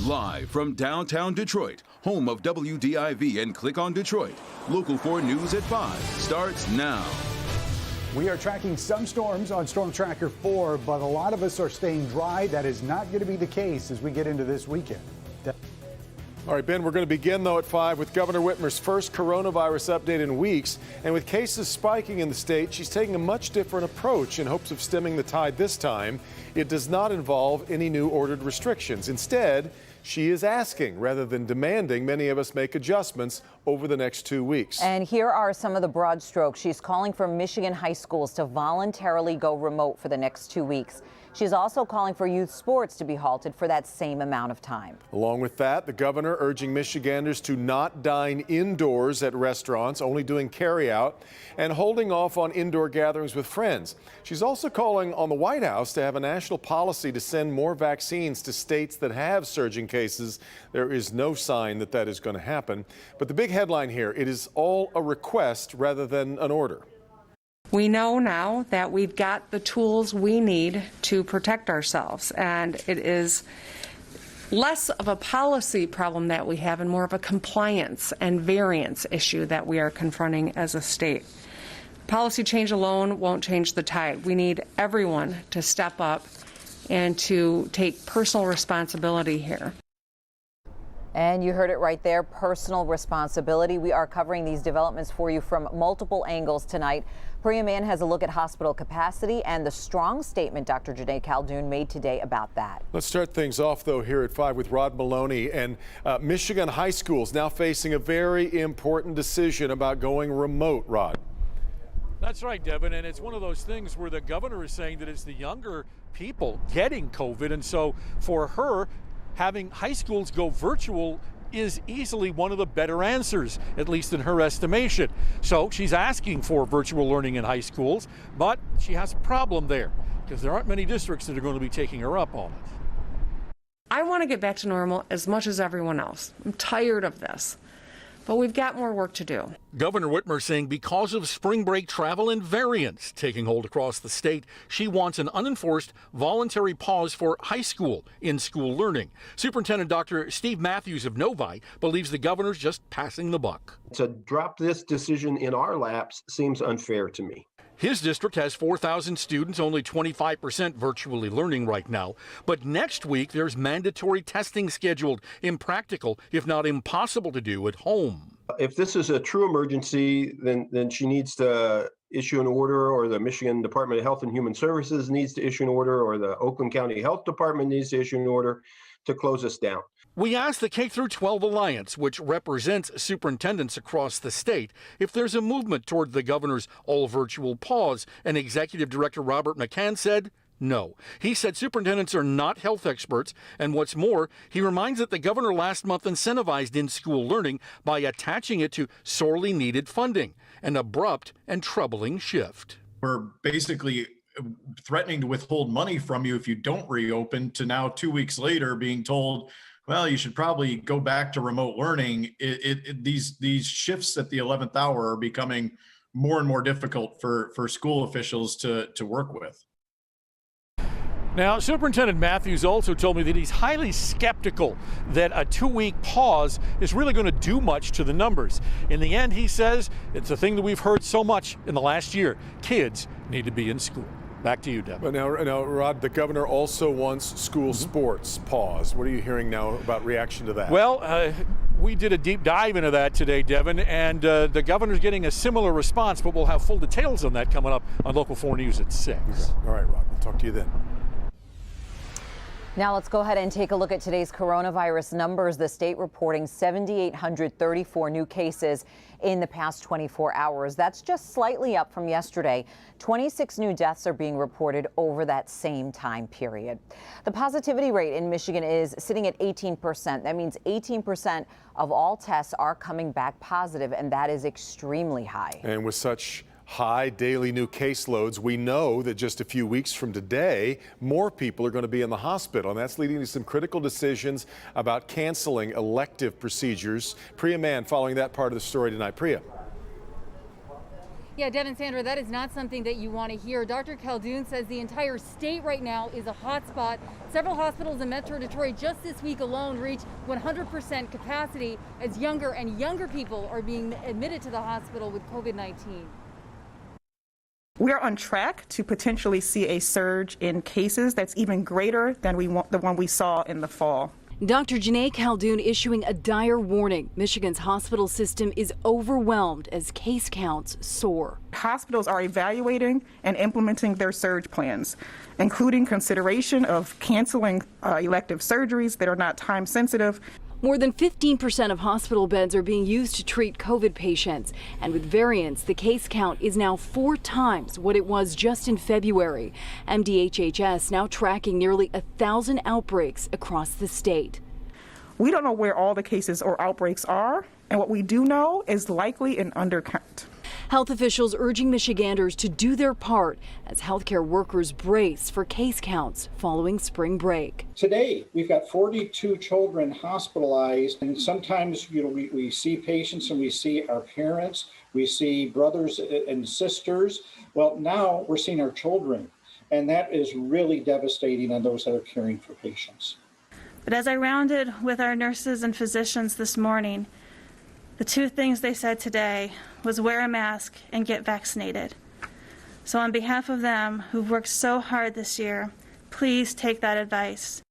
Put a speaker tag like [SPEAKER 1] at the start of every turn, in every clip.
[SPEAKER 1] Live from downtown Detroit, home of WDIV and Click on Detroit, Local 4 News at 5 starts now.
[SPEAKER 2] We are tracking some storms on Storm Tracker 4, but a lot of us are staying dry. That is not going to be the case as we get into this weekend.
[SPEAKER 3] All right, Ben, we're going to begin, though, at 5 with Governor Whitmer's first coronavirus update in weeks. And with cases spiking in the state, she's taking a much different approach in hopes of stemming the tide this time. It does not involve any new ordered restrictions. Instead, she is asking, rather than demanding, many of us make adjustments over the next 2 weeks.
[SPEAKER 4] And here are some of the broad strokes. She's calling for Michigan high schools to voluntarily go remote for the next 2 weeks. She's also calling for youth sports to be halted for that same amount of time.
[SPEAKER 3] Along with that, the governor urging Michiganders to not dine indoors at restaurants, only doing carryout, and holding off on indoor gatherings with friends. She's also calling on the White House to have a national policy to send more vaccines to states that have surging cases. There is no sign that that is going to happen. But the big headline here, it is all a request rather than an order.
[SPEAKER 5] We know now that we've got the tools we need to protect ourselves, and it is less of a policy problem that we have and more of a compliance and variance issue that we are confronting as a state. Policy change alone won't change the tide. We need everyone to step up and to take personal responsibility here.
[SPEAKER 4] And you heard it right there, personal responsibility. We are covering these developments for you from multiple angles tonight. Priya Mann has a look at hospital capacity and the strong statement Dr. Janae Caldoun made today about that.
[SPEAKER 3] Let's start things off, though, here at 5 with Rod Maloney. And Michigan high schools now facing a very important decision about going remote, Rod.
[SPEAKER 6] That's right, Devin, and it's one of those things where the governor is saying that it's the younger people getting COVID, and so for her, having high schools go virtual is easily one of the better answers, at least in her estimation. So she's asking for virtual learning in high schools, but she has a problem there because there aren't many districts that are going to be taking her up on it.
[SPEAKER 5] I want to get back to normal as much as everyone else. I'm tired of this. But we've got more work to do.
[SPEAKER 6] Governor Whitmer saying because of spring break travel and variants taking hold across the state, she wants an unenforced voluntary pause for high school in-school learning. Superintendent Dr. Steve Matthews of Novi believes the governor's just passing the buck.
[SPEAKER 7] To drop this decision in our laps seems unfair to me.
[SPEAKER 6] His district has 4,000 students, only 25% virtually learning right now. But next week, there's mandatory testing scheduled, impractical, if not impossible to do at home.
[SPEAKER 7] If this is a true emergency, then she needs to issue an order, or the Michigan Department of Health and Human Services needs to issue an order, or the Oakland County Health Department needs to issue an order to close us down.
[SPEAKER 6] We asked the K-12 Alliance, which represents superintendents across the state, if there's a movement toward the governor's all-virtual pause, and Executive Director Robert McCann said no. He said superintendents are not health experts, and what's more, he reminds that the governor last month incentivized in-school learning by attaching it to sorely needed funding, an abrupt and troubling shift.
[SPEAKER 8] We're basically threatening to withhold money from you if you don't reopen, to now 2 weeks later being told, well, you should probably go back to remote learning. These shifts at the 11th hour are becoming more and more difficult for school officials to work with.
[SPEAKER 6] Now, Superintendent Matthews also told me that he's highly skeptical that a 2-week pause is really going to do much to the numbers. In the end, he says, it's a thing that we've heard so much in the last year. Kids need to be in school. Back to you, Deb.
[SPEAKER 3] But now, Rod, the governor also wants school sports paused. What are you hearing now about reaction to that?
[SPEAKER 6] Well, we did a deep dive into that today, Devin, and the governor's getting a similar response, but we'll have full details on that coming up on Local 4 News at 6.
[SPEAKER 3] All right, Rod, we'll talk to you then.
[SPEAKER 4] Now let's go ahead and take a look at today's coronavirus numbers. The state reporting 7,834 new cases in the past 24 hours. That's just slightly up from yesterday. 26 new deaths are being reported over that same time period. The positivity rate in Michigan is sitting at 18%. That means 18% of all tests are coming back positive, and that is extremely high.
[SPEAKER 3] And with such high daily new caseloads, we know that just a few weeks from today, more people are going to be in the hospital, and that's leading to some critical decisions about canceling elective procedures. Priya Mann following that part of the story tonight. Priya.
[SPEAKER 9] Yeah, Devin, Sandra, that is not something that you want to hear. Dr. Khaldun says the entire state right now is a hot spot. Several hospitals in Metro Detroit just this week alone reached 100% capacity as younger and younger people are being admitted to the hospital with COVID-19.
[SPEAKER 10] We're on track to potentially see a surge in cases that's even greater than the one we saw in the fall.
[SPEAKER 11] Dr. Janae Khaldun issuing a dire warning. Michigan's hospital system is overwhelmed as case counts soar.
[SPEAKER 10] Hospitals are evaluating and implementing their surge plans, including consideration of canceling elective surgeries that are not time sensitive.
[SPEAKER 11] More than 15% of hospital beds are being used to treat COVID patients. And with variants, the case count is now 4 times what it was just in February. MDHHS now tracking nearly 1,000 outbreaks across the state.
[SPEAKER 10] We don't know where all the cases or outbreaks are, and what we do know is likely an undercount.
[SPEAKER 11] Health officials urging Michiganders to do their part as healthcare workers brace for case counts following spring break.
[SPEAKER 12] Today, we've got 42 children hospitalized, and sometimes, we see patients and we see our parents, we see brothers and sisters. Well, now we're seeing our children, and that is really devastating on those that are caring for patients.
[SPEAKER 13] But as I rounded with our nurses and physicians this morning, the 2 things they said today was wear a mask and get vaccinated. So on behalf of them who've worked so hard this year, please take that advice.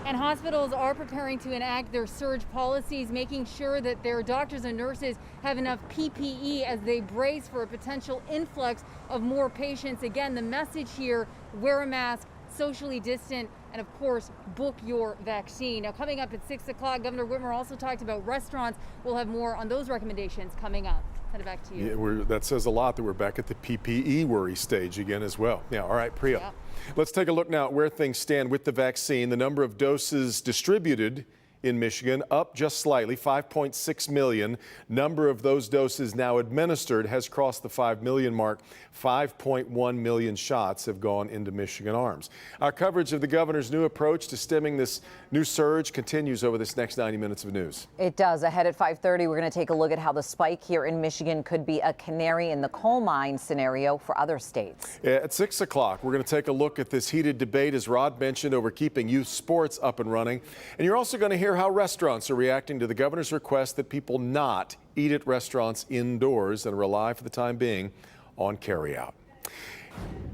[SPEAKER 9] And hospitals are preparing to enact their surge policies, making sure that their doctors and nurses have enough PPE as they brace for a potential influx of more patients. Again, the message here, wear a mask, socially distant, and of course, book your vaccine. Now, coming up at 6 o'clock, Governor Whitmer also talked about restaurants. We'll have more on those recommendations coming up. Send it back to you.
[SPEAKER 3] Yeah, that says a lot that we're back at the PPE worry stage again as well. Yeah, all right, Priya. Yeah. Let's take a look now at where things stand with the vaccine. The number of doses distributed in Michigan up just slightly, 5.6 million. Number of those doses now administered has crossed the 5 million mark. 5.1 million shots have gone into Michigan arms. Our coverage of the governor's new approach to stemming this new surge continues over this next 90 minutes of news.
[SPEAKER 4] It does. Ahead at 5:30, we're going to take a look at how the spike here in Michigan could be a canary in the coal mine scenario for other states.
[SPEAKER 3] At 6 o'clock, we're going to take a look at this heated debate, as Rod mentioned, over keeping youth sports up and running. And you're also going to hear how restaurants are reacting to the governor's request that people not eat at restaurants indoors and rely for the time being on carryout.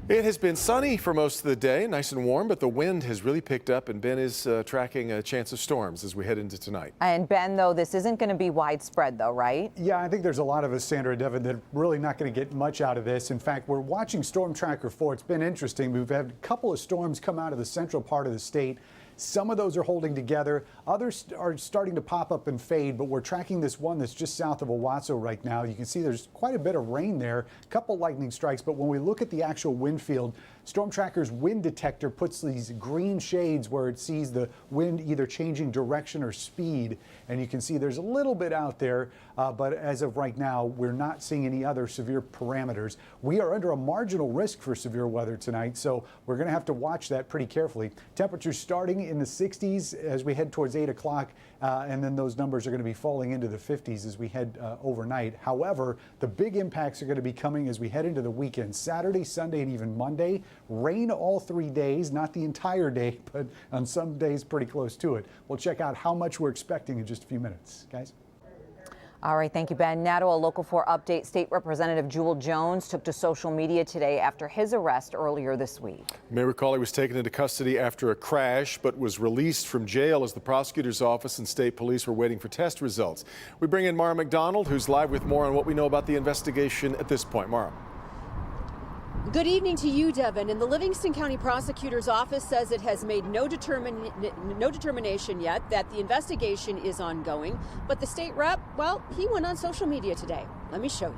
[SPEAKER 3] It has been sunny for most of the day, nice and warm, but the wind has really picked up, and Ben is tracking a chance of storms as we head into tonight.
[SPEAKER 4] And Ben, though, this isn't going to be widespread, though, right?
[SPEAKER 2] Yeah, I think there's a lot of us, Sandra and Devin, that are really not going to get much out of this. In fact, we're watching Storm Tracker 4. It's been interesting. We've had a couple of storms come out of the central part of the state. Some of those are holding together. Others are starting to pop up and fade, but we're tracking this one that's just south of Owasso right now. You can see there's quite a bit of rain there, a couple lightning strikes, but when we look at the actual wind field, Storm Tracker's wind detector puts these green shades where it sees the wind either changing direction or speed, and you can see there's a little bit out there, but as of right now, we're not seeing any other severe parameters. We are under a marginal risk for severe weather tonight, so we're going to have to watch that pretty carefully. Temperatures starting in the 60s as we head towards 8 o'clock, and then those numbers are going to be falling into the 50s as we head overnight. However, the big impacts are going to be coming as we head into the weekend, Saturday, Sunday, and even Monday. Rain all 3 days, not the entire day, but on some days pretty close to it. We'll check out how much we're expecting in just a few minutes. Guys?
[SPEAKER 4] All right, thank you, Ben. Now to a Local 4 update. State Representative Jewel Jones took to social media today after his arrest earlier this week. You
[SPEAKER 3] may recall he was taken into custody after a crash, but was released from jail as the prosecutor's office and state police were waiting for test results. We bring in Mara McDonald, who's live with more on what we know about the investigation at this point. Mara.
[SPEAKER 14] Good evening to you, Devin. And the Livingston County Prosecutor's Office says it has made no determination yet that the investigation is ongoing. But the state rep, well, he went on social media today. Let me show you.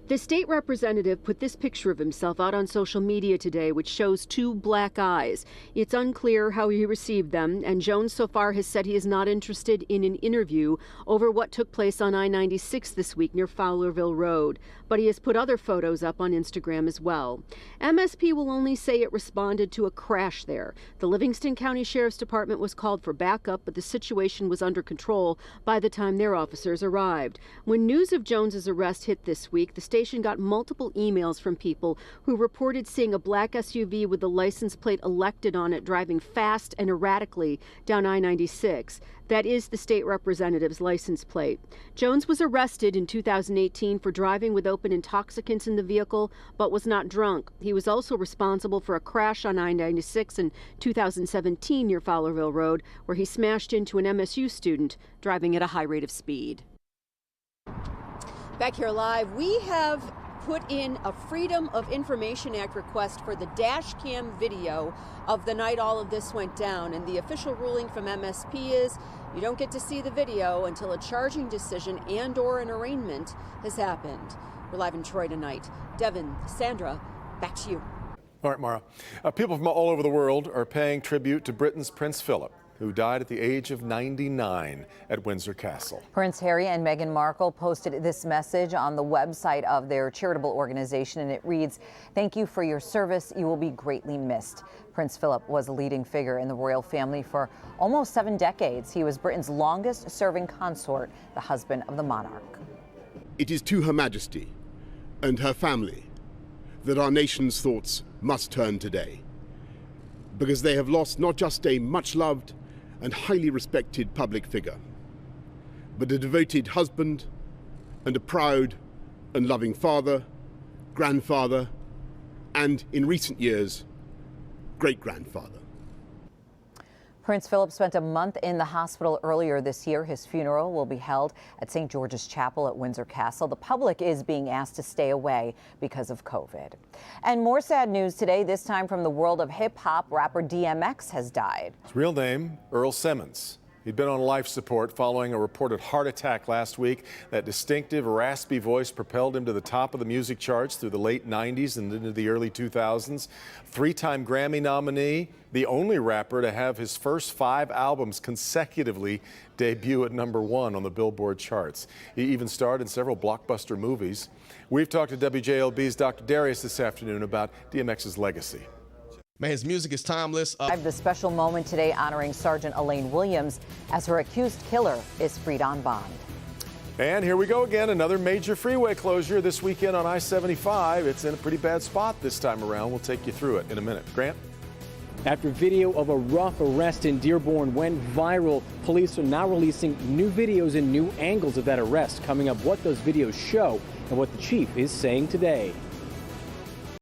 [SPEAKER 14] The state representative put this picture of himself out on social media today, which shows 2 black eyes. It's unclear how he received them, and Jones so far has said he is not interested in an interview over what took place on I-96 this week near Fowlerville Road. But he has put other photos up on Instagram as well. MSP will only say it responded to a crash there. The Livingston County Sheriff's Department was called for backup, but the situation was under control by the time their officers arrived. When news of Jones's arrest hit this week, the station got multiple emails from people who reported seeing a black SUV with the license plate elected on it driving fast and erratically down I-96. That is the state representative's license plate. Jones was arrested in 2018 for driving with open intoxicants in the vehicle, but was not drunk. He was also responsible for a crash on I-96 in 2017 near Fowlerville Road, where he smashed into an MSU student driving at a high rate of speed. Back here live, we have put in a Freedom of Information Act request for the dash cam video of the night all of this went down. And the official ruling from MSP is you don't get to see the video until a charging decision and/or an arraignment has happened. We're live in Troy tonight. Devin, Sandra, back to you.
[SPEAKER 3] All right, Mara. People from all over the world are paying tribute to Britain's Prince Philip, who died at the age of 99 at Windsor Castle.
[SPEAKER 4] Prince Harry and Meghan Markle posted this message on the website of their charitable organization, and it reads, "Thank you for your service. You will be greatly missed." Prince Philip was a leading figure in the royal family for almost 7 decades. He was Britain's longest serving consort, the husband of the monarch.
[SPEAKER 15] It is to Her Majesty and her family that our nation's thoughts must turn today, because they have lost not just a much-loved and highly respected public figure, but a devoted husband and a proud and loving father, grandfather, and, in recent years, great-grandfather.
[SPEAKER 4] Prince Philip spent a month in the hospital earlier this year. His funeral will be held at St. George's Chapel at Windsor Castle. The public is being asked to stay away because of COVID. And more sad news today, this time from the world of hip-hop. Rapper DMX has died.
[SPEAKER 3] His real name, Earl Simmons. He'd been on life support following a reported heart attack last week. That distinctive, raspy voice propelled him to the top of the music charts through the late 90s and into the early 2000s. 3-time Grammy nominee, the only rapper to have his first 5 albums consecutively debut at #1 on the Billboard charts. He even starred in several blockbuster movies. We've talked to WJLB's Dr. Darius this afternoon about DMX's legacy.
[SPEAKER 16] Man, his music is timeless.
[SPEAKER 4] I have the special moment today honoring Sergeant Elaine Williams as her accused killer is freed on bond.
[SPEAKER 3] And here we go again, another major freeway closure this weekend on I-75. It's in a pretty bad spot this time around. We'll take you through it in a minute. Grant?
[SPEAKER 17] After video of a rough arrest in Dearborn went viral, police are now releasing new videos and new angles of that arrest. Coming up, what those videos show and what the chief is saying today.